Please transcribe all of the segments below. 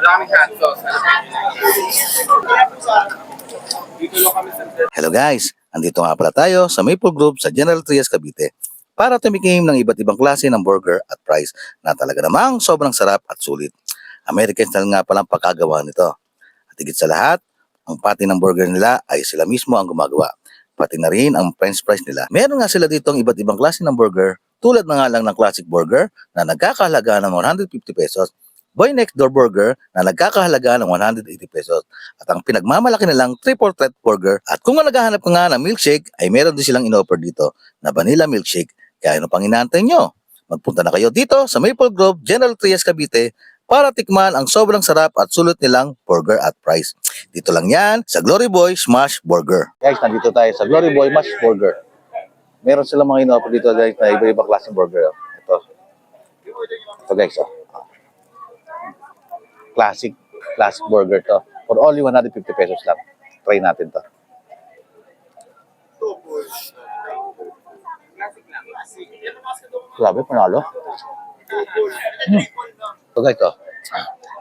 Maraming hot sauce. Dito lang kami sa... Hello guys, andito nga pala tayo sa Maple Group sa General Trias, Cavite para tumikim ng iba't ibang klase ng burger at fries na talaga namang sobrang sarap at sulit. American style nga palang pagkagawa nito. At higit sa lahat, ang pati ng burger nila ay sila mismo ang gumagawa. Pati na rin ang french fries nila. Meron nga sila dito ang iba't ibang klase ng burger tulad na nga lang ng classic burger na nagkakahalaga ng 150 pesos, Boy Next Door Burger na nagkakahalaga ng 180 pesos at ang pinagmamalaki nilang triple threat burger. At kung naghahanap ka nga ng milkshake ay meron din silang in-offer dito na vanilla milkshake. Kaya ano pang inaantay nyo? Magpunta na kayo dito sa Maple Grove, General Trias, Cavite para tikman ang sobrang sarap at sulit nilang burger at fries. Dito lang yan sa Glory Boy Smash Burger. Guys, nandito tayo sa Glory Boy Smash Burger. Meron silang mga in-offer dito guys na iba-ibang klaseng burger. Ito guys, oh. Classic burger to. For only 150 pesos lang. Try natin to. Grabe, panalo. So guys, oh.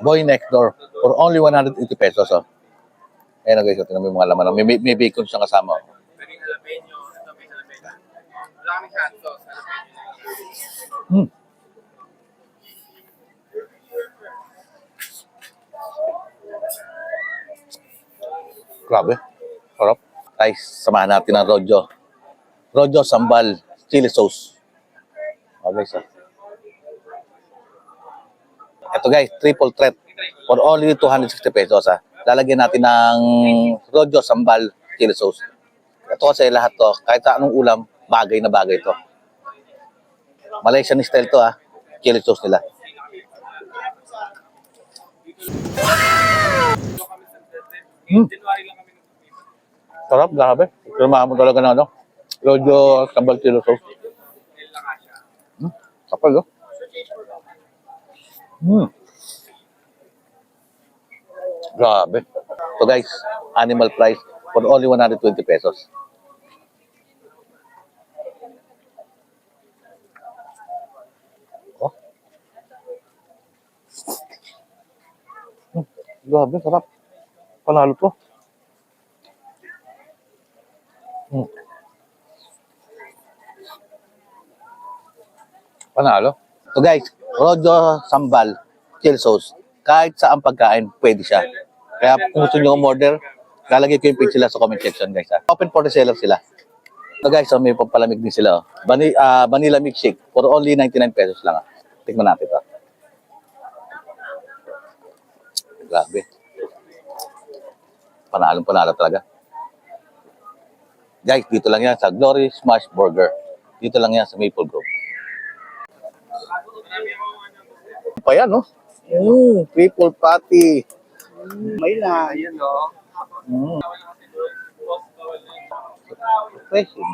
Boy Next Door for only 180 pesos. Oh. Ayan guys, tingnan mo yung mga laman. May bacon siyang kasama. Oh. Pwedeng jalapeno. Ito may jalapeno. Maraming hot sauce. Grabe. Sarap. Guys, samahan natin ng Rojo. Rojo Sambal Chili Sauce. Okay, so. Ito guys, triple threat for only 260 pesos. Ha. Lalagyan natin ng Rojo Sambal Chili Sauce. Ito kasi lahat to, kahit sa anong ulam, bagay na bagay to. Malaysian style to ha, chili sauce nila. Sarap, grabe. Kiramahan mo talaga na ano. Rojo Sambal Chili Sauce. Kapal, oh. Grabe. So guys, animal price for only 120 pesos. Oh. Grabe, sarap. Panalo to. Panalo. So guys, Rojo Sambal Chili Sauce. Kahit saan pagkain, pwede siya. Kaya kung gusto nyo umorder, lalagay ko yung page sila sa comment section guys. Ha? Open for the seller sila. So guys, so may pampalamig din sila. Oh. Vanilla milkshake for only 99 pesos lang. Ha? Tingnan natin ito. Grabe. Panalo talaga. Guys, dito lang yan sa Glory Smash Burger. Dito lang yan sa Maple Grove. Pa yan, no? Triple patty. May na. Ayan, no? Refreshing.